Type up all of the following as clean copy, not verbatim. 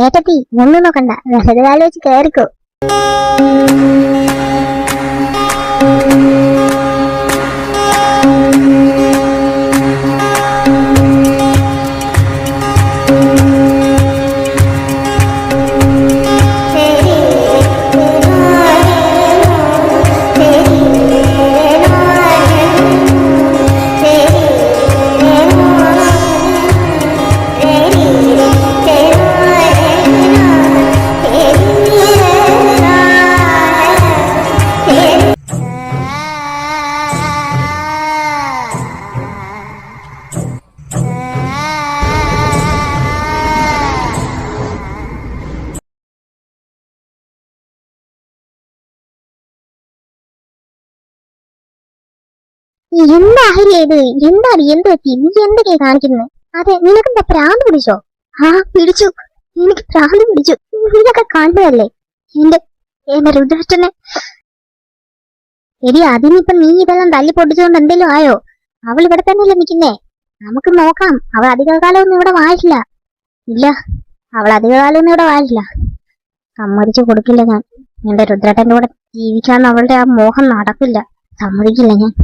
ഏട്ടത്തി ഒന്നും നോക്കണ്ട, വെറുതെ ആലോചിച്ച് കേറിക്കോ. എന്താ ഇത്? എന്താണ് എന്ത് പറ്റി? നീ എന്തൊക്കെയാ കാണിക്കുന്നത്? അതെ, നിനക്കെന്താ പ്രാന്ത് പിടിച്ചോ? ആ പിടിച്ചു, എനിക്ക് പ്രാന്ത് പിടിച്ചു. നീയൊക്കെ കണ്ടതല്ലേ എന്റെ എന്റെ രുദ്രേട്ടനെ. എടി അതിനിപ്പൊ നീ ഇതെല്ലാം തല്ലി പൊട്ടിച്ചുകൊണ്ട് എന്തെങ്കിലും ആയോ? അവൾ ഇവിടെ തന്നെയല്ലേ നിൽക്കുന്നേ. നമുക്ക് നോക്കാം. അവൾ അധികകാലമൊന്നും ഇവിടെ വാഴില്ല. ഇല്ല, അവൾ അധികകാലമൊന്നും ഇവിടെ വാഴില്ല. സമ്മതിച്ചു കൊടുക്കില്ല ഞാൻ. എന്റെ രുദ്രേട്ടന്റെ കൂടെ ജീവിക്കാൻ അവളുടെ ആ മോഹം നടക്കില്ല. സമ്മതിക്കില്ല ഞാൻ,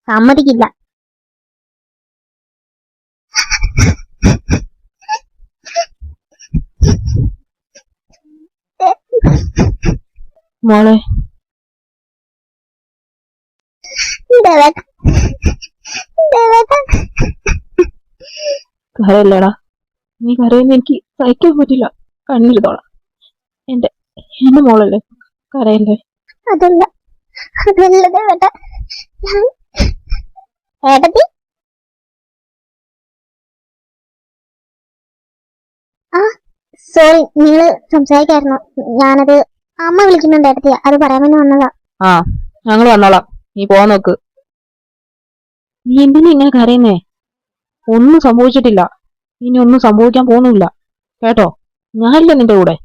സമ്മതിക്കില്ല. മോളെ കരയില്ലടാ, നീ കരയുന്ന എനിക്ക് സഹിക്കാൻ പറ്റില്ല. കണ്ണിരുതോളാം. എന്റെ എന്റെ മോളല്ലേ, കരയല്ലേ. അതല്ല അതല്ല ദേവേട്ട, ഏട്ടത്തി. ആ സോറി, നിങ്ങള് സംസാരിക്കായിരുന്നു. ഞാനത് അമ്മ വിളിക്കുന്നുണ്ട് ഏട്ടത്തി, അത് പറയാൻ വേണ്ടി വന്നതാ. ആ ഞങ്ങൾ വന്നോളാം, നീ പോവാൻ നോക്ക്. നീ എന്തിനാ ഇങ്ങനെ കരയുന്നേ? ഒന്നും സംഭവിച്ചിട്ടില്ല, ഇനി ഒന്നും സംഭവിക്കാൻ പോകുന്നില്ല കേട്ടോ. ഞാനില്ല നിന്റെ കൂടെ.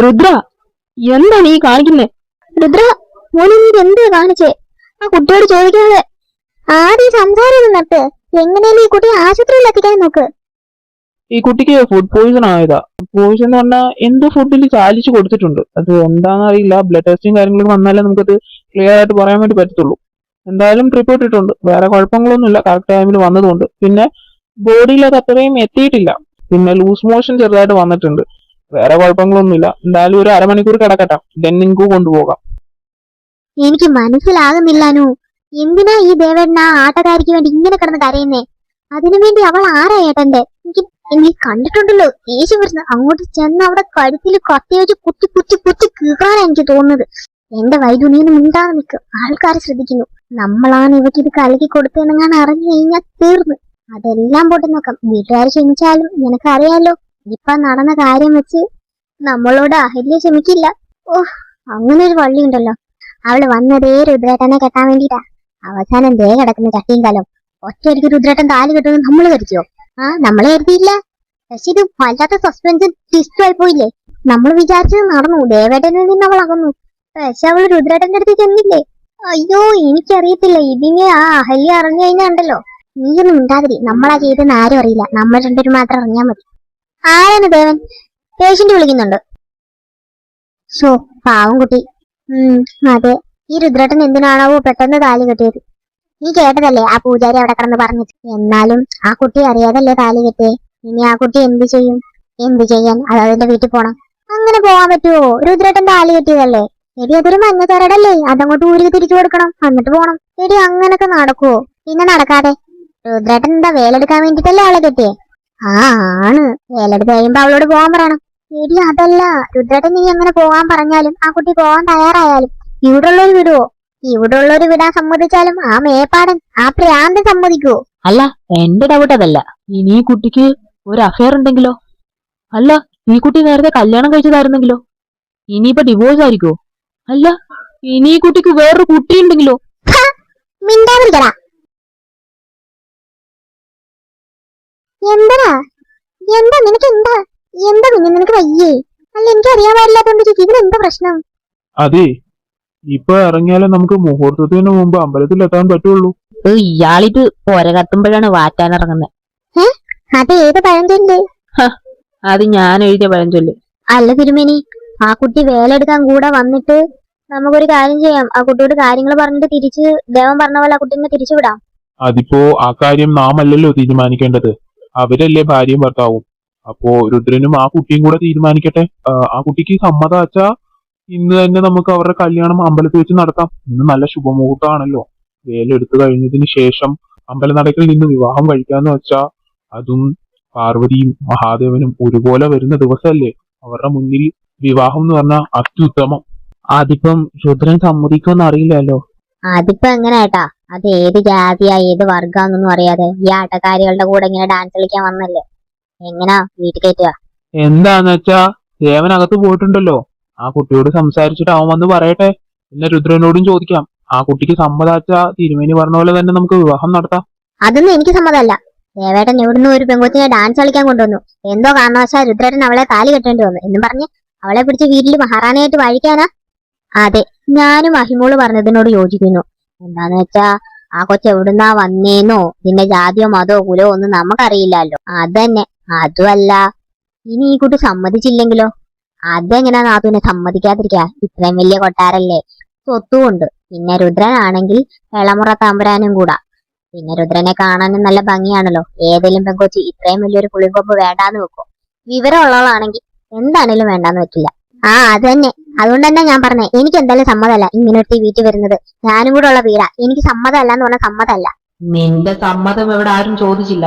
രുദ്ര, എന്താ നീ കാണിക്കുന്നേ? രുദ്ര മോനെ, നീ എന്ത് കാണിച്ചേ? ആ കുട്ടിയോട് ചോദിക്കാതെ ആദ്യം സംസാരം നട്ട് എങ്ങനെയാലും ഈ കുട്ടിയെ ആശുപത്രിയിൽ എത്തിക്കാൻ നോക്ക്. ഈ കുട്ടിക്ക് ഫുഡ് പോയിസൺ ആയതാ. പോയിസൺ എന്ന് പറഞ്ഞാൽ എന്തോ ഫുഡിൽ ചാലിച്ചു കൊടുത്തിട്ടുണ്ട്. അത് എന്താണെന്ന് അറിയില്ല. ബ്ലഡ് ടെസ്റ്റും കാര്യങ്ങളും വന്നാലേ നമുക്കത് ക്ലിയർ ആയിട്ട് പറയാൻ വേണ്ടി പറ്റത്തുള്ളൂ. എന്തായാലും റിപ്പോർട്ട് ഇട്ടുണ്ട്. വേറെ കുഴപ്പങ്ങളൊന്നുമില്ല, കറക്റ്റ് ടൈമിൽ വന്നതുകൊണ്ട്. പിന്നെ ബോഡിയിൽ അത് അത്രയും എത്തിയിട്ടില്ല. പിന്നെ ലൂസ് മോഷൻ ചെറുതായിട്ട് വന്നിട്ടുണ്ട്. വേറെ കുഴപ്പങ്ങളൊന്നുമില്ല. എന്തായാലും ഒരു അരമണിക്കൂർ കിടക്കട്ടെ, ദെൻ നിങ്ങൾക്ക് കൊണ്ടുപോകാം. എനിക്ക് മനസ്സിലാകുന്നില്ലാനു, എന്തിനാ ഈ ദേവേട്ടൻ ആ ആട്ടക്കാരിക്ക് വേണ്ടി ഇങ്ങനെ കിടന്ന് കരയുന്നേ? അതിനുവേണ്ടി അവൾ ആരാ ഏട്ടന്റെ? എനിക്ക് കണ്ടിട്ടുണ്ടല്ലോ ദേഷ്യം വരുന്നത്. അങ്ങോട്ട് ചെന്ന് അവിടെ കഴുത്തിൽ കത്തി വെച്ച് കുത്തി കുത്തി കുത്തി കീറാനാ എനിക്ക് തോന്നുന്നത്. എന്റെ വൈദ്യുതിയൊന്നും മിണ്ടാതെ നിൽക്കും. ആൾക്കാരെ ശ്രദ്ധിക്കുന്നു. നമ്മളാണ് ഇവക്ക് ഇത് കലക്കി കൊടുത്തെന്നെങ്ങാൻ അറിഞ്ഞു കഴിഞ്ഞാൽ തീർന്ന്. അതെല്ലാം പോട്ട് നോക്കാം. വീട്ടുകാർ ക്ഷമിച്ചാലും നിനക്കറിയാലോ, ഇപ്പൊ നടന്ന കാര്യം വെച്ച് നമ്മളോട് അഹല്യ ക്ഷമിക്കില്ല. ഓഹ്, അങ്ങനെ ഒരു വള്ളിയുണ്ടല്ലോ. അവള് വന്നതേ രുദ്രേട്ടനെ കെട്ടാൻ വേണ്ടിട്ടാ. അവസാനം ദേ കിടക്കുന്ന ചട്ടിയും കാലം. ഒറ്റയടിക്ക് രുദ്രേട്ടൻ താലി കെട്ടുമെന്ന് നമ്മൾ കരുതിയോ? നമ്മളെ കരുതിയില്ല. പക്ഷെ ഇത് വല്ലാത്ത സസ്പെൻസ് ട്വിസ്റ്റ് ആയി പോയില്ലേ? നമ്മൾ വിചാരിച്ചത് നടന്നു, ദേവേട്ടനിൽ നിന്ന് അവൾ അകന്നു. പക്ഷെ അവള് രുദ്രേട്ടന്റെ അടുത്ത് ചെന്നില്ലേ? അയ്യോ, എനിക്കറിയത്തില്ല. ഇതിനെ ആ അഹല്യ അറിഞ്ഞു കഴിഞ്ഞാണ്ടല്ലോ, നീയൊന്നും ഉണ്ടാതിരി. നമ്മളാ ചെയ്തെന്ന് ആരും അറിയില്ല, നമ്മൾ രണ്ടുപേരും മാത്രം അറിഞ്ഞാൽ മതി. ആരാണ് ദേവൻ? പേഷ്യന്റ് വിളിക്കുന്നുണ്ട്. ഷോ, പാവം കുട്ടി. അതെ, ഈ രുദ്രേട്ടൻ എന്തിനാണാവോ പെട്ടെന്ന് താലി കെട്ടിയത്. നീ കേട്ടതല്ലേ ആ പൂജാരി അവിടെ കിടന്ന് പറഞ്ഞത്. എന്നാലും ആ കുട്ടി അറിയാതല്ലേ താലി കെട്ടിയേ. ഇനി ആ കുട്ടി എന്ത് ചെയ്യും? എന്ത് ചെയ്യാൻ? അത് അതിന്റെ വീട്ടിൽ പോണം. അങ്ങനെ പോവാൻ പറ്റുമോ? രുദ്രേട്ടൻ താലി കെട്ടിയതല്ലേ. എടി അതൊരു മഞ്ഞ ചരടല്ലേ, അതങ്ങോട്ട് ഊരി തിരിച്ചു കൊടുക്കണം, എന്നിട്ട് പോണം. എടി അങ്ങനൊക്കെ നടക്കുവോ? പിന്നെ നടക്കാതെ. രുദ്രേട്ടൻ എന്താ വേലെടുക്കാൻ വേണ്ടിട്ടല്ലേ അവളെ കെട്ടിയേ? ആ ആണ്, വേലെടുത്ത് കഴിയുമ്പോ അവളോട് പോകാൻ പറയണം. എടി അതല്ല, രുദ്രേട്ടൻ നീ അങ്ങനെ പോകാൻ പറഞ്ഞാലും ആ കുട്ടി പോകാൻ തയ്യാറായാലും ഇവിടെ ഉള്ളൊരു വിടുവോ? ഇവിടെ ഉള്ളൊരു വിടാൻ സമ്മതിച്ചാലും ആ മേപ്പാടൻ, ആ പ്രാന്തൻ സമ്മതിക്കുവോ? അല്ല, എന്റെ ഡൗട്ട് അതല്ല. ഇനി ഈ കുട്ടിക്ക് ഒരു അഫയർ ഉണ്ടെങ്കിലോ? അല്ല, ഈ കുട്ടി നേരത്തെ കല്യാണം കഴിച്ചതായിരുന്നെങ്കിലോ? ഇനിയിപ്പോ ഡിവോഴ്സ് ആയിരിക്കോ? അല്ല, ഇനി ഈ കുട്ടിക്ക് വേറൊരു കുട്ടി ഉണ്ടെങ്കിലോ? മിണ്ടാതിരിക്കടാ. എന്താ എന്താ നിനക്ക് എന്താ എന്താ പിന്നെ നിനക്ക് വയ്യേ? അല്ല എനിക്ക് അറിയാൻ പാടില്ലാത്തോണ്ട് ഇതിനെന്താ പ്രശ്നം? അതെ, ഇപ്പൊ ഇറങ്ങിയാലേ നമുക്ക് മുഹൂർത്തത്തിന് മുമ്പ് അമ്പലത്തിൽ എത്താൻ പറ്റുള്ളൂ. ഇയാളിത് പൊര കത്തുമ്പോഴാണ് വാറ്റാൻ ഇറങ്ങുന്നത്. അത് ഏത് പഴഞ്ചൊല്ല്? അത് ഞാൻ എഴുതിയ പഴഞ്ചൊല്ല്. അല്ല തിരുമേനി, ആ കുട്ടി വേലെടുക്കാൻ കൂടെ വന്നിട്ട് നമുക്കൊരു കാര്യം ചെയ്യാം. ആ കുട്ടിയോട് കാര്യങ്ങൾ പറഞ്ഞിട്ട് തിരിച്ച് ദേവൻ പറഞ്ഞ പോലെ ആ കുട്ടീനെ തിരിച്ചു വിടാം. അതിപ്പോ ആ കാര്യം നാം അല്ലല്ലോ തീരുമാനിക്കേണ്ടത്, അവരല്ലേ ഭാര്യയും ഭർത്താവും. അപ്പോ രുദ്രനും ആ കുട്ടിയും കൂടെ തീരുമാനിക്കട്ടെ. ആ കുട്ടിക്ക് സമ്മതമാച്ചാ ഇന്ന് തന്നെ നമുക്ക് അവരുടെ കല്യാണം അമ്പലത്തിൽ വെച്ച് നടത്താം. ഇന്ന് നല്ല ശുഭമുഹൂർത്തമാണല്ലോ. വേലെടുത്തു കഴിഞ്ഞതിന് ശേഷം അമ്പലനടക്കിൽ നിന്ന് വിവാഹം കഴിക്കാന്ന് വെച്ചാ അതും പാർവതിയും മഹാദേവനും ഒരുപോലെ വരുന്ന ദിവസമല്ലേ. അവരുടെ മുന്നിൽ വിവാഹം എന്ന് പറഞ്ഞാൽ അത്യുത്തമം. അതിപ്പം രുദ്രൻ സമ്മതിക്കുമെന്ന് അറിയില്ലല്ലോ. അതിപ്പോ എങ്ങനെയാട്ടാ? അത് ഏത് ജാതിയാ ഏത് വർഗാന്നൊന്നും അറിയാതെ ഈ ആട്ടക്കാരികളുടെ കൂടെ ഇങ്ങനെ ഡാൻസ് കളിക്കാൻ വന്നല്ലേ. എങ്ങനാ വീട്ടിൽ കയറ്റുക? എന്താന്ന് വെച്ചാ ദേവനകത്ത് പോയിട്ടുണ്ടല്ലോ, ആ കുട്ടിയോട് സംസാരിച്ചിട്ട് അവൻ വന്ന് പറയട്ടെ. പിന്നെ രുദ്രനോടും ചോദിക്കാം. ആ കുട്ടിക്ക് സമ്മതാച്ചാ തിരുമേനി പറഞ്ഞ പോലെ തന്നെ നമുക്ക് വിവാഹം നടത്താം. അതൊന്നും എനിക്ക് സമ്മതമല്ല. ദേവേട്ടൻ എവിടുന്ന് ഒരു പെങ്കൊച്ചിനെ ഡാൻസ് കളിക്കാൻ കൊണ്ടുവന്നു. എന്തോ കാരണവശാൽ രുദ്രേട്ടൻ അവളെ താലി കെട്ടേണ്ടി വന്നു എന്നും പറഞ്ഞ് അവളെ പിടിച്ച് വീട്ടിൽ മഹാറാണിയായിട്ട് വാഴിക്കാനാ? അതെ, ഞാനും അഹിമോള് പറഞ്ഞതിനോട് യോജിക്കുന്നു. എന്താന്ന് വെച്ചാ ആ കൊച്ചെവിടുന്നാ വന്നേന്നോ ഇതിന്റെ ജാതിയോ മതോ കുലോ ഒന്നും നമുക്കറിയില്ലല്ലോ. അതന്നെ. അതുമല്ല, ഇനി ഈ കുട്ടി സമ്മതിച്ചില്ലെങ്കിലോ? അതെങ്ങനാ നാത്തൂനെ സമ്മതിക്കാതിരിക്കാ? ഇത്രയും വലിയ കൊട്ടാരല്ലേ, സ്വത്തുമുണ്ട്. പിന്നെ രുദ്രനാണെങ്കിൽ ഇളമുറ തമ്പുരാനും കൂടാ. പിന്നെ രുദ്രനെ കാണാനും നല്ല ഭംഗിയാണല്ലോ. ഏതെങ്കിലും പെങ്കൊച്ചി ഇത്രയും വലിയൊരു പുളിങ്കൊമ്പ് വേണ്ടാന്ന് വെക്കും? വിവരമുള്ളവളാണെങ്കിൽ എന്താണേലും വേണ്ടാന്ന് വെക്കില്ല. ആ അതന്നെ, അതുകൊണ്ട് തന്നെ ഞാൻ പറഞ്ഞേ, എനിക്ക് എന്തായാലും സമ്മതമല്ല ഇങ്ങനെ ഒരു വീട്ടിൽ വരുന്നത്. ഞാനും കൂടെ ഉള്ള വീടാ. എനിക്ക് സമ്മതമല്ല എന്ന് പറഞ്ഞാൽ സമ്മതമല്ല. നിന്റെ സമ്മതം ഇവിടെ ആരും ചോദിച്ചില്ല.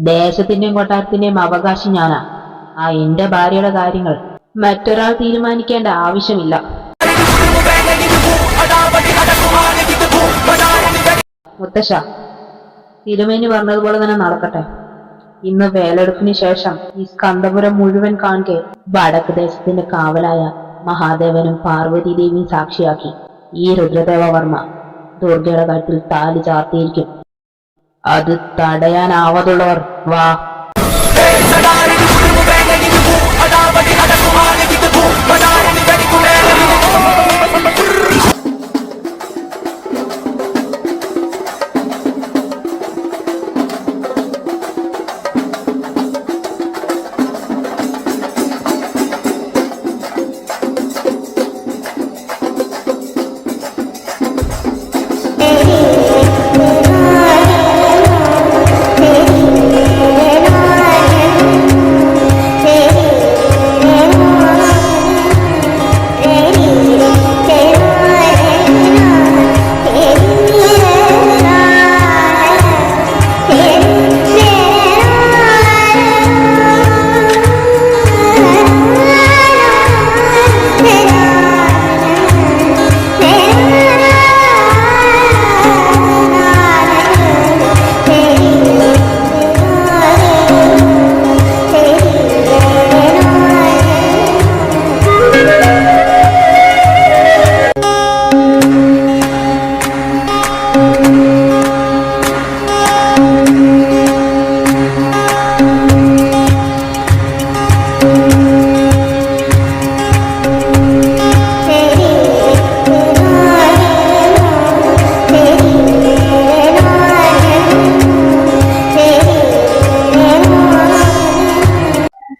ദേശത്തിന്റെയും കൊട്ടാരത്തിന്റെയും അവകാശം ഞാനാ. ആ എന്റെ ഭാര്യയുടെ കാര്യങ്ങൾ മറ്റൊരാൾ തീരുമാനിക്കേണ്ട ആവശ്യമില്ല. മുത്തശ്ശ, തിരുമേനി പറഞ്ഞതുപോലെ തന്നെ നടക്കട്ടെ. ഇന്ന് വേലെടുപ്പിന് ശേഷം ഈ സ്കന്ദപുരം മുഴുവൻ കാണെ വടക്ക് ദേശത്തിന്റെ കാവലായ മഹാദേവനും പാർവതി ദേവിയും സാക്ഷിയാക്കി ഈ രുദ്രദേവവർമ്മ ദുർഗയുടെ കഴുത്തിൽ താലി ചാർത്തിയിരിക്കും. അത് തടയാനാവതുള്ളവർ വാ.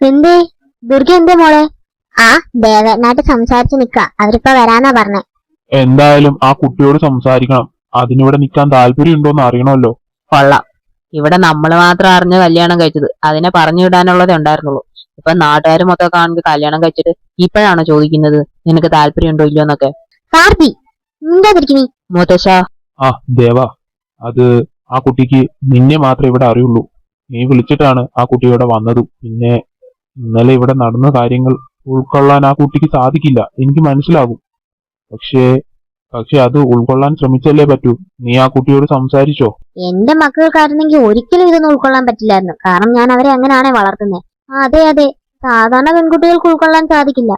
എന്തേ ദുർഗ എന്തേ മോളെ? ആ ദേവേട്ടനായിട്ട് സംസാരിച്ച് നിക്ക, അവരിപ്പോ വരാന്നാ പറഞ്ഞേ. എന്തായാലും ആ കുട്ടിയോട് സംസാരിക്കണം. അതിനിവിടെ നിൽക്കാൻ താല്പര്യം ഉണ്ടോന്ന് അറിയണമല്ലോ. കൊള്ളാം. ഇവിടെ നമ്മൾ മാത്രം അറിഞ്ഞ് കല്യാണം കഴിച്ചത്, അതിനെ പറഞ്ഞു വിടാനുള്ളതേ ഉണ്ടായിരുന്നുള്ളൂ. ഇപ്പൊ നാട്ടുകാർ മൊത്തം കാണുന്നത് കല്യാണം കഴിച്ചിട്ട് ഇപ്പോഴാണോ ചോദിക്കുന്നത് നിനക്ക് താല്പര്യം ഉണ്ടോ ഇല്ലയോ എന്നൊക്കെ? കാർത്തി മിണ്ടാതിരിക്കണി. മുത്തശ്ശ, ആ ദേവ, അത് ആ കുട്ടിക്ക് നിന്നെ മാത്രമേ ഇവിടെ അറിയുള്ളൂ. നീ വിളിച്ചിട്ടാണ് ആ കുട്ടി ഇവിടെ വന്നത്. പിന്നെ ഇന്നലെ ഇവിടെ നടന്ന കാര്യങ്ങൾ ഉൾക്കൊള്ളാൻ ആ കുട്ടിക്ക് സാധിക്കില്ല, എനിക്ക് മനസ്സിലാകും. പക്ഷേ പക്ഷെ അത് ഉൾക്കൊള്ളാൻ ശ്രമിച്ചല്ലേ പറ്റൂ. നീ ആ കുട്ടിയോട് സംസാരിച്ചോ? എന്റെ മക്കൾക്കായിരുന്നെങ്കിൽ ഒരിക്കലും ഇതൊന്നും ഉൾക്കൊള്ളാൻ പറ്റില്ലായിരുന്നു. കാരണം ഞാൻ അവരെ അങ്ങനെയാണേ വളർത്തുന്നത്. അതെ അതെ, സാധാരണ പെൺകുട്ടികൾക്ക് ഉൾക്കൊള്ളാൻ സാധിക്കില്ല.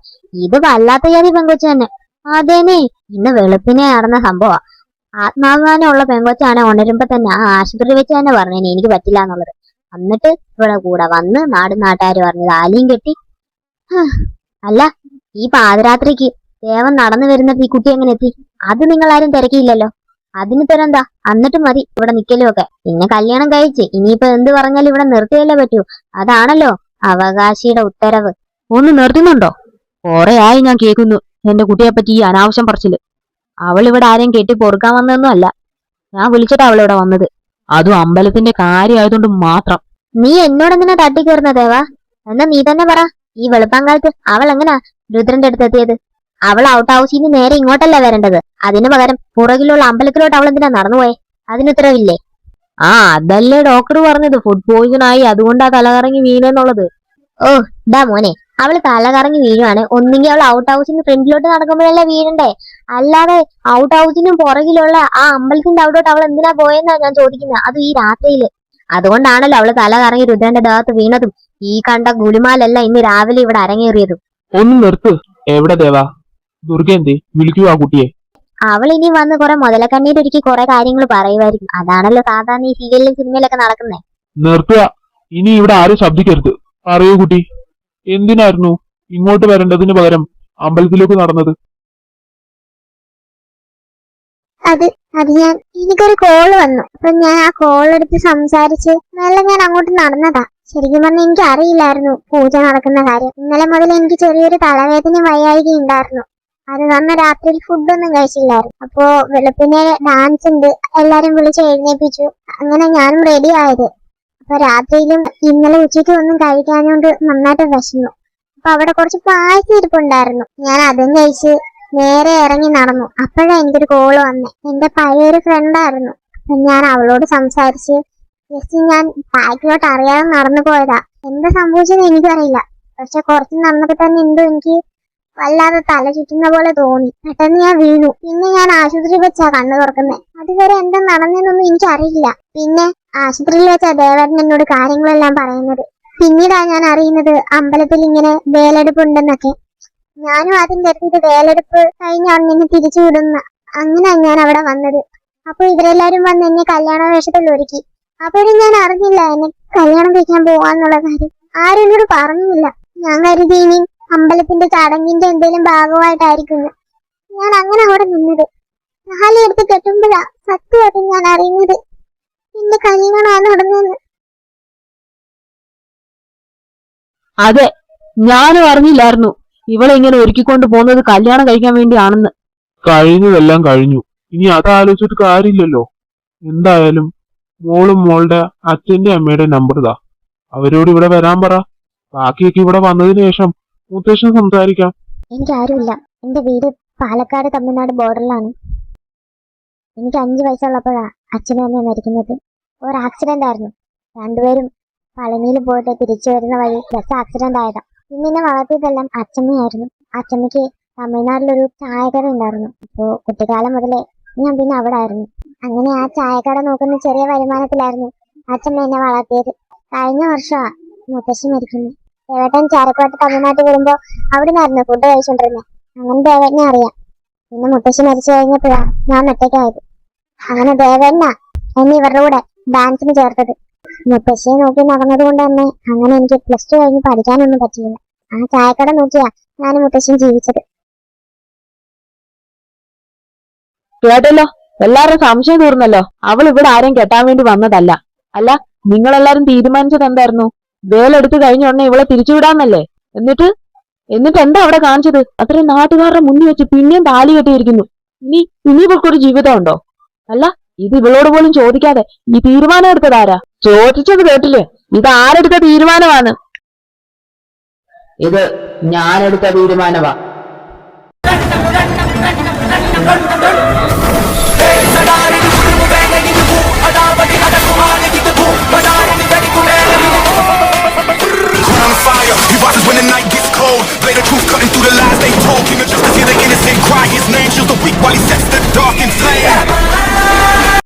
ഇത് വല്ലാത്ത ജാതി പെങ്കൊച്ചു തന്നെ. അതേനെ, ഇന്ന് വെളുപ്പിനെ നടന്ന സംഭവം. ആത്മാഭിമാനമുള്ള പെങ്കൊച്ചാണ് ഉണരുമ്പോ തന്നെ ആ ആശുപത്രി വെച്ച് തന്നെ പറഞ്ഞേനെ എനിക്ക് പറ്റില്ല എന്നുള്ളത്. എന്നിട്ട് ഇവിടെ കൂടെ വന്ന് നാട്ടുകാര് പറഞ്ഞത് ആലിയും കെട്ടി. അല്ല, ഈ പാതിരാത്രിക്ക് ദേവൻ നടന്നു വരുന്നത് ഈ കുട്ടി എങ്ങനെ എത്തി? അത് നിങ്ങൾ ആരും തിരക്കിയില്ലല്ലോ. അതിന് തരെന്താ? എന്നിട്ട് മതി ഇവിടെ നിക്കലും ഒക്കെ. പിന്നെ കല്യാണം കഴിച്ച് ഇനിയിപ്പോ എന്ത് പറഞ്ഞാലും ഇവിടെ നിർത്തിയല്ലേ പറ്റൂ. അതാണല്ലോ അവകാശിയുടെ ഉത്തരവ്. ഒന്ന് നിർത്തുന്നുണ്ടോ? കൊറേ ആയി ഞാൻ കേൾക്കുന്നു എന്റെ കുട്ടിയെ പറ്റി ഈ അനാവശ്യം പറച്ചില്. അവൾ ഇവിടെ ആരെയും കെട്ടി പൊറുക്കാൻ വന്നതൊന്നും അല്ല. ഞാൻ വിളിച്ചിട്ടാ അവളിവിടെ വന്നത്, അതും അമ്പലത്തിന്റെ കാര്യമായതുകൊണ്ട് മാത്രം. നീ എന്നോടെന്തിനാ തട്ടിക്കേറുന്ന ദേവാ? എന്നാ നീ തന്നെ പറ, ഈ വെളുപ്പാങ്കാലത്ത് അവൾ എങ്ങനാ രുദ്രന്റെ അടുത്ത് എത്തിയത്? അവൾ ഔട്ട് ഹൗസിൽ നിന്ന് നേരെ ഇങ്ങോട്ടല്ല വരേണ്ടത്. അതിനു പകരം പുറകിലുള്ള അമ്പലത്തിലോട്ട് അവൾ എന്തിനാ നടന്നുപോയെ? അതിന് ഉത്തരവില്ലേ? ആ, അതല്ലേ ഡോക്ടർ പറഞ്ഞത്, ഫുഡ് പോയിസൺ ആയി അതുകൊണ്ടാ തലകറങ്ങി വീണെന്നുള്ളത്. ഓ ഇതാ മോനെ, അവള് തലകറങ്ങി വീഴുവാണ്. ഒന്നെങ്കിൽ അവൾ ഔട്ട് ഹൗസിന് ഫ്രണ്ടിലോട്ട് നടക്കുമ്പോഴല്ലേ വീഴണ്ടേ? അല്ലാതെ ഔട്ട് ഹൗസിനും പുറകിലുള്ള ആ അമ്പലത്തിന്റെ അവിടോട്ട് അവൾ എന്തിനാ പോയെന്നാ ഞാൻ ചോദിക്കുന്നത്, അത് ഈ രാത്രിയില്. അതുകൊണ്ടാണല്ലോ അവള് തല കറങ്ങി രുദ്രന്റെ ദേഹത്ത് വീണതും ഈ കണ്ട ഗുലുമാലല്ല ഇന്ന് രാവിലെ ഇവിടെ അരങ്ങേറിയതും. ഒന്ന് നിർത്ത്. എവിടെ ദേവാ? ദുർഗ എന്തേ? വിളിക്കൂ ആ കുട്ടിയെ. അവൾ ഇനി വന്ന് കുറെ മുതലക്കണ്ണീരൊരുക്കി കുറെ കാര്യങ്ങൾ പറയുമായിരിക്കും. അതാണല്ലോ സാധാരണ ഈ സീരിയലിലും സിനിമയിലൊക്കെ നടക്കുന്നത്. നിർത്തുക. ഇനി ഇവിടെ ആരും ശബ്ദിക്കരുത്. പറയൂ കുട്ടി, എന്തിനായിരുന്നു ഇങ്ങോട്ട് വരേണ്ടതിന് പകരം അമ്പലത്തിലേക്ക് നടന്നത്? അത് ഞാൻ എനിക്കൊരു കോള് വന്നു. അപ്പൊ ഞാൻ ആ കോൾ എടുത്ത് സംസാരിച്ച് മെല്ലെ ഞാൻ അങ്ങോട്ട് നടന്നതാ. ശരിക്കും പറഞ്ഞാൽ എനിക്ക് അറിയില്ലായിരുന്നു പൂജ നടക്കുന്ന കാര്യം. ഇന്നലെ മുതൽ എനിക്ക് ചെറിയൊരു തലവേദന വയ്യായിക ഉണ്ടായിരുന്നു. അത് നന്ന രാത്രിയിൽ ഫുഡൊന്നും കഴിച്ചില്ലായിരുന്നു. അപ്പോ വെളുപ്പിനെ ഡാൻസ് ഉണ്ട്, എല്ലാരും വിളിച്ച് എഴുന്നേപ്പിച്ചു. അങ്ങനെ ഞാനും റെഡി ആയത്. അപ്പൊ രാത്രിയിലും ഇന്നലെ ഉച്ചയ്ക്ക് ഒന്നും കഴിക്കാഞ്ഞോണ്ട് നന്നായിട്ട് വിശന്നു. അപ്പൊ അവിടെ കുറച്ച് പായസം ഇരിപ്പുണ്ടായിരുന്നു. ഞാൻ അതും കഴിച്ച് നേരെ ഇറങ്ങി നടന്നു. അപ്പോഴാ എനിക്കൊരു കോള് വന്നേ. എന്റെ പഴയൊരു ഫ്രണ്ടായിരുന്നു. അപ്പൊ ഞാൻ അവളോട് സംസാരിച്ച് ജസ്റ്റ് ഞാൻ ബാക്കിലോട്ട് അറിയാതെ നടന്നു പോയതാ. എന്താ സംഭവിച്ചത് എനിക്കറിയില്ല. പക്ഷെ കുറച്ച് നടന്നപ്പോ തന്നെ എന്തോ എനിക്ക് വല്ലാതെ തല ചുറ്റുന്ന പോലെ തോന്നി. പെട്ടെന്ന് ഞാൻ വീണു. പിന്നെ ഞാൻ ആശുപത്രിയിൽ വെച്ചാ കണ്ണു തുറക്കുന്നത്. അതുവരെ എന്താ നടന്നതെന്നൊന്നും എനിക്കറിയില്ല. പിന്നെ ആശുപത്രിയിൽ വെച്ചാ ദേവേട്ടൻ എന്നോട് കാര്യങ്ങളെല്ലാം പറയുന്നത്. പിന്നീടാ ഞാൻ അറിയുന്നത് അമ്പലത്തിൽ ഇങ്ങനെ വേലെടുപ്പുണ്ടെന്നൊക്കെ. ഞാനും ആദ്യം കരുതിയത് വേലെടുപ്പ് കഴിഞ്ഞ ഉടനെ തിരിച്ചു വിടുന്ന. അങ്ങനെ ഞാൻ അവിടെ വന്നത്. അപ്പൊ ഇവരെല്ലാരും വന്ന് എന്നെ കല്യാണ വേഷത്തിൽ ഒരുക്കി. അപ്പോഴും ഞാൻ അറിഞ്ഞില്ല എന്നെ കല്യാണം കഴിക്കാൻ പോവാന്നുള്ള കാര്യം. ആരും എന്നോട് പറഞ്ഞില്ല. ഞാൻ കരുതി ഇനി അമ്പലത്തിന്റെ ചടങ്ങിന്റെ എന്തെങ്കിലും ഭാഗമായിട്ടായിരിക്കും. ഞാൻ അങ്ങനെ അവിടെ നിന്നത്. താലി എടുത്ത് കെട്ടുമ്പോഴാ സത്യമായിട്ട് ഞാൻ അറിയുന്നത് എന്റെ കല്യാണമാണ് നടന്നെന്ന്. അതെ, ഞാനും അറിഞ്ഞില്ലായിരുന്നു ഇവളെ ഇങ്ങനെ ഒരുക്കിക്കൊണ്ട് പോകുന്നത് കല്യാണം കഴിക്കാൻ വേണ്ടിയാണെന്ന്. കഴിഞ്ഞതെല്ലാം കഴിഞ്ഞു. ഇനി അതാലോചിച്ചിട്ട് കാര്യമില്ലല്ലോ. എന്തായാലും മോളും മോളുടെ അച്ഛന്റെ അമ്മയുടെ നമ്പർ ഇതാ. അവരോട് ഇവിടെ വരാൻ പറ. ബാക്കിയൊക്കെ ഇവിടെ വന്നതിന് ശേഷം മുത്തശ്ശൻ സംസാരിക്കാം. എനിക്ക് ആരുമില്ല. എന്റെ വീട് പാലക്കാട് തമിഴ്നാട് ബോർഡറിലാണ്. എനിക്ക് 5 വയസ്സുള്ളപ്പോഴാ അച്ഛനും അമ്മയും മരിക്കുന്നത്. ഒരു ആക്സിഡന്റ് ആയിരുന്നു. രണ്ടുപേരും പളനിയിൽ പോയിട്ട് തിരിച്ചു വരുന്ന വഴി ബസ് ആക്സിഡന്റ് ആയതാ. പിന്നെ എന്നെ വളർത്തിയതെല്ലാം അച്ഛമ്മയായിരുന്നു. അച്ഛമ്മയ്ക്ക് തമിഴ്നാട്ടിലൊരു ചായക്കട ഉണ്ടായിരുന്നു. അപ്പോ കുട്ടിക്കാലം മുതലേ ഞാൻ പിന്നെ അവിടെ ആയിരുന്നു. അങ്ങനെ ആ ചായക്കട നോക്കുന്ന ചെറിയ വരുമാനത്തിലായിരുന്നു അച്ഛമ്മ എന്നെ വളർത്തിയത്. കഴിഞ്ഞ വർഷമാ മുത്തശ്ശി മരിക്കുന്നത്. ദേവേട്ടൻ ചാരക്കോട്ട് തമിഴ്നാട്ടിൽ വരുമ്പോ അവിടെ നിന്നായിരുന്നു ഫുഡ് കഴിച്ചോണ്ടിരുന്നത്. അങ്ങനെ ദേവേട്ടനെ അറിയാം. പിന്നെ മുത്തശ്ശി മരിച്ചു കഴിഞ്ഞപ്പോഴാ ഞാൻ ഒറ്റയ്ക്കായത്. അങ്ങനെ ദേവേട്ടനാ എന്നെ ഇവരുടെ കൂടെ ഡാൻസിന് ചേർത്തത്. മുത്തശ്ശിയെ നോക്കി നടന്നത് കൊണ്ട് തന്നെ അങ്ങനെ എനിക്ക് +2 കഴിഞ്ഞ് പഠിക്കാനൊന്നും പറ്റിയില്ല. ആ ചായക്കട നോക്കിയാ ഞാനും മുത്തശ്ശിയും ജീവിച്ചത്. കേട്ടല്ലോ, എല്ലാവരും സംശയം തീർന്നല്ലോ. അവൾ ഇവിടെ ആരെയും കെട്ടാൻ വേണ്ടി വന്നതല്ല. അല്ല, നിങ്ങളെല്ലാരും തീരുമാനിച്ചത് എന്തായിരുന്നു? വേലെടുത്ത് കഴിഞ്ഞ ഉടനെ ഇവളെ തിരിച്ചുവിടാന്നല്ലേ? എന്നിട്ട് എന്താ അവിടെ കാണിച്ചത്? അത്രയും നാട്ടുകാരുടെ മുന്നിൽ വെച്ച് പിന്നെയും താലി കെട്ടിയിരിക്കുന്നു. ഇനി ഇവൾക്കൊരു ജീവിതം ഉണ്ടോ? അല്ല, ഇത് ഇവളോട് പോലും ചോദിക്കാതെ ഈ തീരുമാനം എടുത്തതാരാ? ചോദിച്ചത് കേട്ടില്ലേ? ഇത് ആരെടുത്ത തീരുമാനമാണ്? ഇത് ഞാനെടുത്ത തീരുമാനമാ.